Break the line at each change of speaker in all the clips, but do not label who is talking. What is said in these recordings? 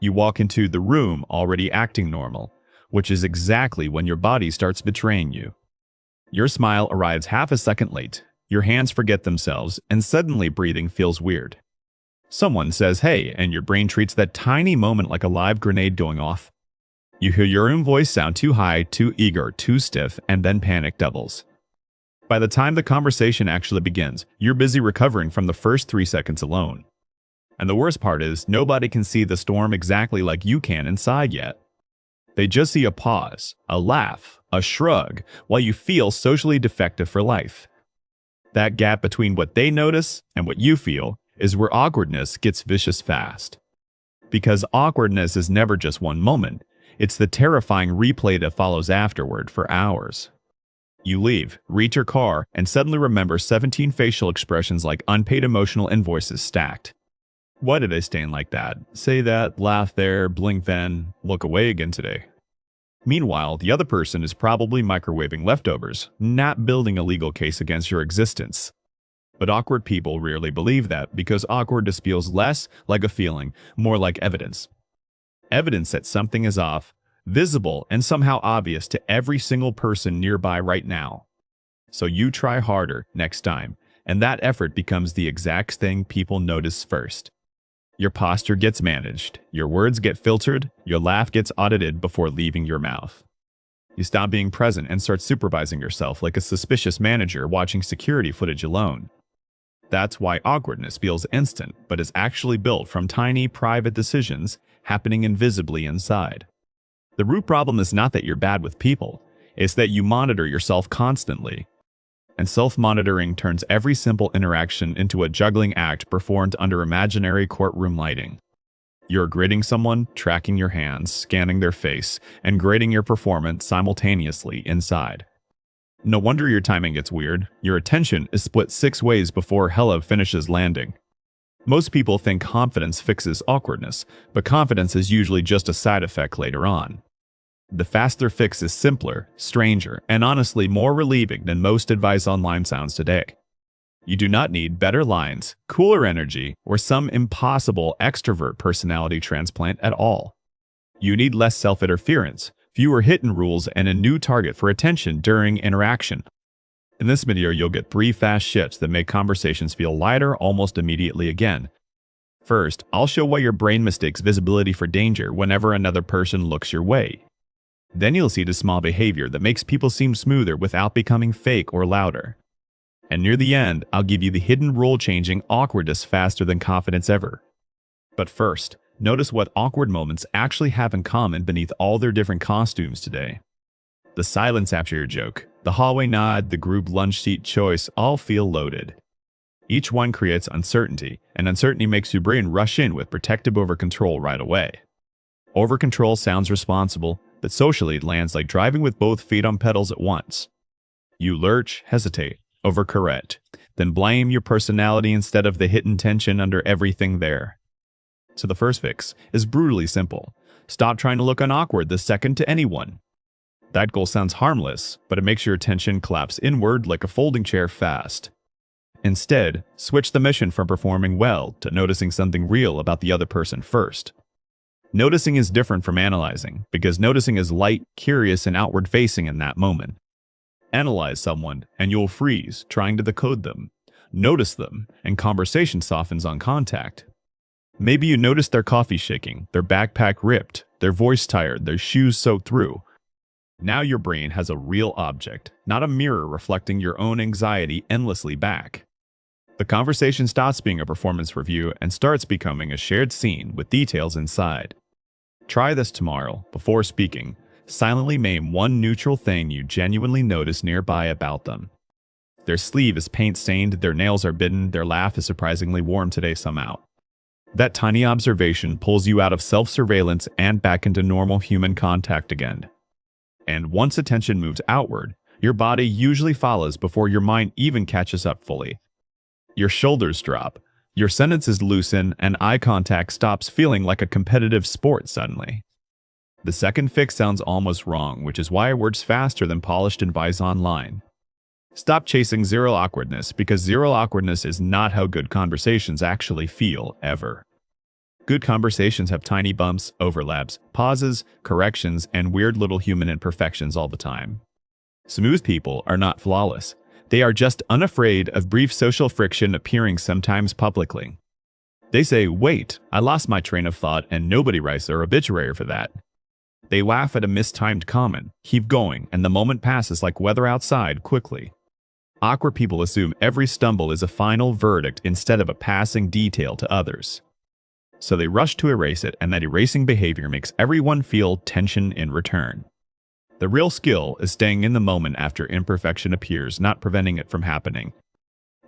You walk into the room already acting normal, which is exactly when your body starts betraying you. Your smile arrives half a second late, your hands forget themselves, and suddenly breathing feels weird. Someone says hey, and your brain treats that tiny moment like a live grenade going off. You hear your own voice sound too high, too eager, too stiff, and then panic doubles. By the time the conversation actually begins, you're busy recovering from the first 3 seconds alone. And the worst part is, nobody can see the storm exactly like you can inside yet. They just see a pause, a laugh, a shrug, while you feel socially defective for life. That gap between what they notice and what you feel is where awkwardness gets vicious fast. Because awkwardness is never just one moment, it's the terrifying replay that follows afterward for hours. You leave, reach your car, and suddenly remember 17 facial expressions like unpaid emotional invoices stacked. Why did I stand like that? Say that, laugh there, blink then, look away again today. Meanwhile, the other person is probably microwaving leftovers, not building a legal case against your existence. But awkward people rarely believe that because awkwardness feels less like a feeling, more like evidence. Evidence that something is off, visible and somehow obvious to every single person nearby right now. So you try harder next time, and that effort becomes the exact thing people notice first. Your posture gets managed, your words get filtered, your laugh gets audited before leaving your mouth. You stop being present and start supervising yourself like a suspicious manager watching security footage alone. That's why awkwardness feels instant, but is actually built from tiny, private decisions happening invisibly inside. The root problem is not that you're bad with people, it's that you monitor yourself constantly. And self-monitoring turns every simple interaction into a juggling act performed under imaginary courtroom lighting. You're grading someone, tracking your hands, scanning their face, and grading your performance simultaneously inside. No wonder your timing gets weird. Your attention is split 6 ways before hello finishes landing. Most people think confidence fixes awkwardness, but confidence is usually just a side effect later on. The faster fix is simpler, stranger, and honestly more relieving than most advice online sounds today. You do not need better lines, cooler energy, or some impossible extrovert personality transplant at all. You need less self-interference, fewer hidden rules, and a new target for attention during interaction. In this video, you'll get 3 fast shifts that make conversations feel lighter almost immediately again. First, I'll show why your brain mistakes visibility for danger whenever another person looks your way. Then you'll see the small behavior that makes people seem smoother without becoming fake or louder. And near the end, I'll give you the hidden rule-changing awkwardness faster than confidence ever. But first, notice what awkward moments actually have in common beneath all their different costumes today. The silence after your joke, the hallway nod, the group lunch seat choice all feel loaded. Each one creates uncertainty, and uncertainty makes your brain rush in with protective over-control right away. Over-control sounds responsible, but socially it lands like driving with both feet on pedals at once. You lurch, hesitate, overcorrect, then blame your personality instead of the hidden tension under everything there. So the first fix is brutally simple. Stop trying to look unawkward the second to anyone. That goal sounds harmless, but it makes your attention collapse inward like a folding chair fast. Instead, switch the mission from performing well to noticing something real about the other person first. Noticing is different from analyzing, because noticing is light, curious, and outward-facing in that moment. Analyze someone, and you'll freeze, trying to decode them. Notice them, and conversation softens on contact. Maybe you notice their coffee shaking, their backpack ripped, their voice tired, their shoes soaked through. Now your brain has a real object, not a mirror reflecting your own anxiety endlessly back. The conversation stops being a performance review and starts becoming a shared scene with details inside. Try this tomorrow. Before speaking, silently name one neutral thing you genuinely notice nearby about them. Their sleeve is paint-stained, their nails are bitten, their laugh is surprisingly warm today somehow. That tiny observation pulls you out of self-surveillance and back into normal human contact again. And once attention moves outward, your body usually follows before your mind even catches up fully. Your shoulders drop, your sentences loosen, and eye contact stops feeling like a competitive sport suddenly. The second fix sounds almost wrong, which is why it works faster than polished advice online. Stop chasing zero awkwardness, because zero awkwardness is not how good conversations actually feel, ever. Good conversations have tiny bumps, overlaps, pauses, corrections, and weird little human imperfections all the time. Smooth people are not flawless. They are just unafraid of brief social friction appearing sometimes publicly. They say, "Wait, I lost my train of thought," and nobody writes their obituary for that. They laugh at a mistimed comment, keep going, and the moment passes like weather outside quickly. Awkward people assume every stumble is a final verdict instead of a passing detail to others. So they rush to erase it, and that erasing behavior makes everyone feel tension in return. The real skill is staying in the moment after imperfection appears, not preventing it from happening.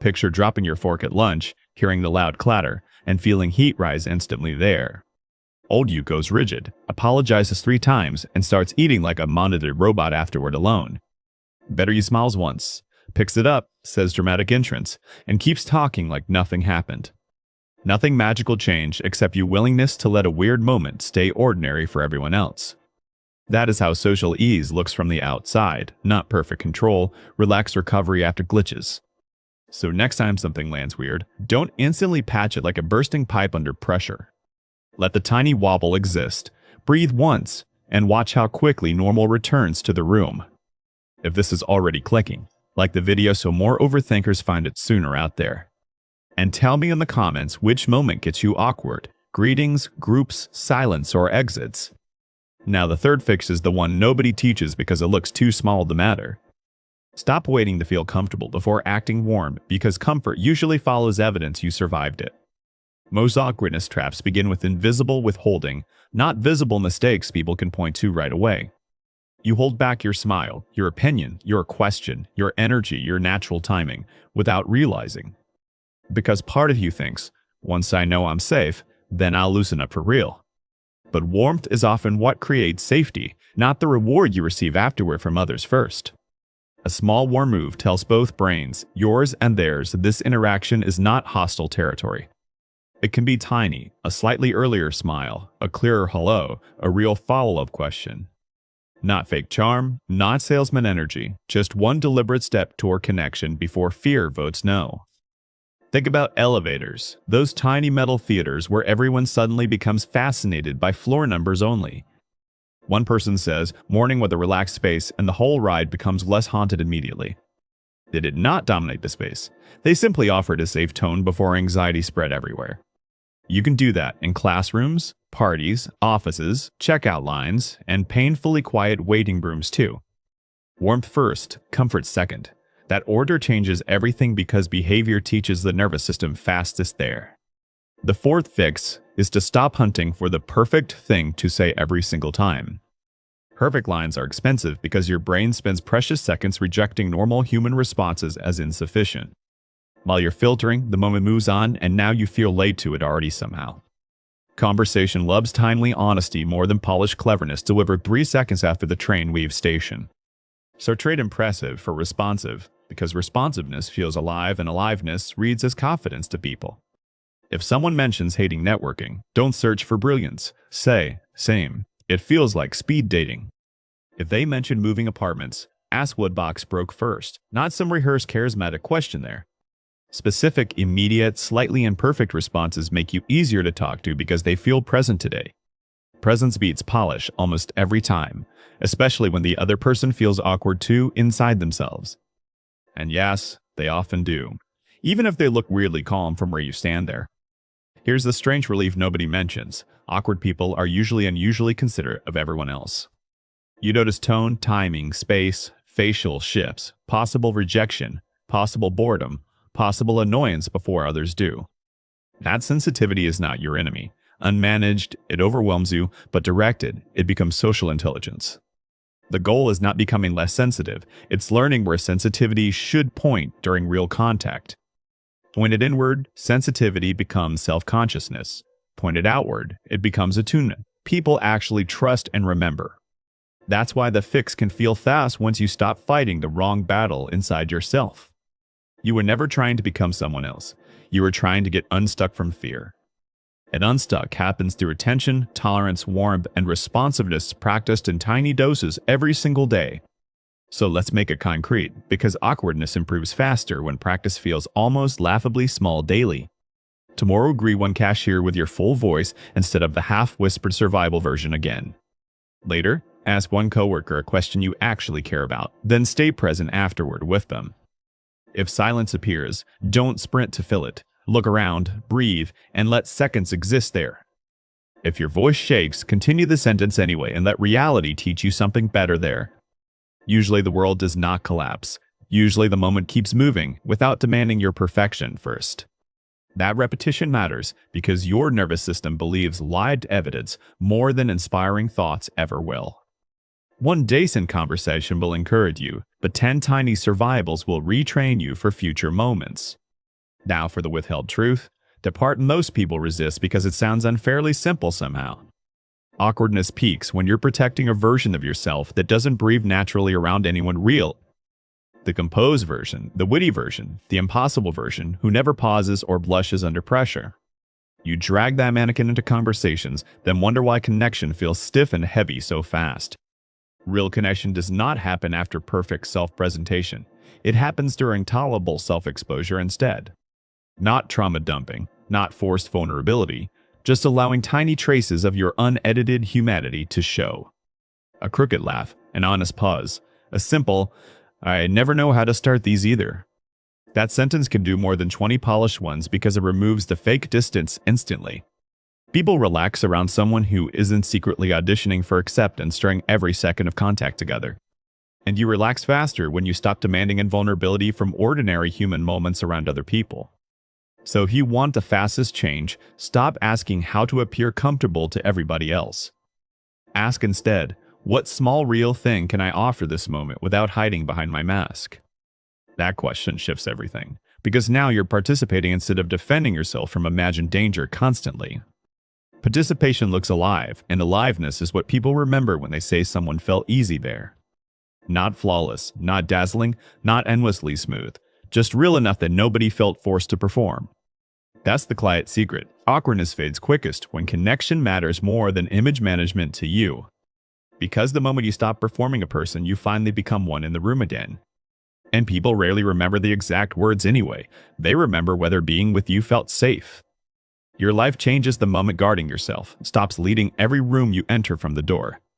Picture dropping your fork at lunch, hearing the loud clatter, and feeling heat rise instantly there. Old you goes rigid, apologizes 3 times, and starts eating like a monitored robot afterward alone. Better you smiles once, picks it up, says dramatic entrance, and keeps talking like nothing happened. Nothing magical changed except your willingness to let a weird moment stay ordinary for everyone else. That is how social ease looks from the outside, not perfect control, relaxed recovery after glitches. So next time something lands weird, don't instantly patch it like a bursting pipe under pressure. Let the tiny wobble exist, breathe once, and watch how quickly normal returns to the room. If this is already clicking, like the video so more overthinkers find it sooner out there. And tell me in the comments which moment gets you awkward: greetings, groups, silence, or exits. Now the third fix is the one nobody teaches because it looks too small to matter. Stop waiting to feel comfortable before acting warm, because comfort usually follows evidence you survived it. Most awkwardness traps begin with invisible withholding, not visible mistakes people can point to right away. You hold back your smile, your opinion, your question, your energy, your natural timing, without realizing. Because part of you thinks, once I know I'm safe, then I'll loosen up for real. But warmth is often what creates safety, not the reward you receive afterward from others first. A small warm move tells both brains, yours and theirs, that this interaction is not hostile territory. It can be tiny, a slightly earlier smile, a clearer hello, a real follow-up question. Not fake charm, not salesman energy, just one deliberate step toward connection before fear votes no. Think about elevators, those tiny metal theaters where everyone suddenly becomes fascinated by floor numbers only. One person says, "Morning with a relaxed space," and the whole ride becomes less haunted immediately. They did not dominate the space. They simply offered a safe tone before anxiety spread everywhere. You can do that in classrooms, parties, offices, checkout lines, and painfully quiet waiting rooms too. Warmth first, comfort second. That order changes everything because behavior teaches the nervous system fastest there. The fourth fix is to stop hunting for the perfect thing to say every single time. Perfect lines are expensive because your brain spends precious seconds rejecting normal human responses as insufficient. While you're filtering, the moment moves on, and now you feel late to it already somehow. Conversation loves timely honesty more than polished cleverness delivered 3 seconds after the train leaves station. So trade impressive for responsive, because responsiveness feels alive and aliveness reads as confidence to people. If someone mentions hating networking, don't search for brilliance. Say, same. It feels like speed dating. If they mention moving apartments, ask what box broke first, not some rehearsed charismatic question there. Specific, immediate, slightly imperfect responses make you easier to talk to because they feel present today. Presence beats polish almost every time, especially when the other person feels awkward too inside themselves. And yes, they often do, even if they look weirdly calm from where you stand there. Here's the strange relief nobody mentions. Awkward people are usually unusually considerate of everyone else. You notice tone, timing, space, facial shifts, possible rejection, possible boredom, possible annoyance before others do. That sensitivity is not your enemy. Unmanaged, it overwhelms you, but directed, it becomes social intelligence. The goal is not becoming less sensitive, it's learning where sensitivity should point during real contact. Pointed inward, sensitivity becomes self-consciousness. Pointed outward, it becomes attunement. People actually trust and remember. That's why the fix can feel fast once you stop fighting the wrong battle inside yourself. You were never trying to become someone else. You were trying to get unstuck from fear. And unstuck happens through attention, tolerance, warmth, and responsiveness practiced in tiny doses every single day. So let's make it concrete, because awkwardness improves faster when practice feels almost laughably small daily. Tomorrow agree one cashier with your full voice instead of the half-whispered survival version again. Later, ask one coworker a question you actually care about, then stay present afterward with them. If silence appears, don't sprint to fill it. Look around, breathe, and let seconds exist there. If your voice shakes, continue the sentence anyway and let reality teach you something better there. Usually the world does not collapse. Usually the moment keeps moving without demanding your perfection first. That repetition matters because your nervous system believes lived evidence more than inspiring thoughts ever will. One decent conversation will encourage you, but 10 tiny survivals will retrain you for future moments. Now for the withheld truth, the part most people resist because it sounds unfairly simple somehow. Awkwardness peaks when you're protecting a version of yourself that doesn't breathe naturally around anyone real. The composed version, the witty version, the impossible version, who never pauses or blushes under pressure. You drag that mannequin into conversations, then wonder why connection feels stiff and heavy so fast. Real connection does not happen after perfect self-presentation. It happens during tolerable self-exposure instead. Not trauma dumping, not forced vulnerability, just allowing tiny traces of your unedited humanity to show. A crooked laugh, an honest pause, a simple, "I never know how to start these either." That sentence can do more than 20 polished ones because it removes the fake distance instantly. People relax around someone who isn't secretly auditioning for acceptance during every second of contact together. And you relax faster when you stop demanding invulnerability from ordinary human moments around other people. So if you want the fastest change, stop asking how to appear comfortable to everybody else. Ask instead, what small real thing can I offer this moment without hiding behind my mask? That question shifts everything, because now you're participating instead of defending yourself from imagined danger constantly. Participation looks alive, and aliveness is what people remember when they say someone felt easy there. Not flawless, not dazzling, not endlessly smooth, just real enough that nobody felt forced to perform. That's the quiet secret. Awkwardness fades quickest when connection matters more than image management to you. Because the moment you stop performing a person, you finally become one in the room again. And people rarely remember the exact words anyway. They remember whether being with you felt safe. Your life changes the moment guarding yourself, stops leading every room you enter from the door.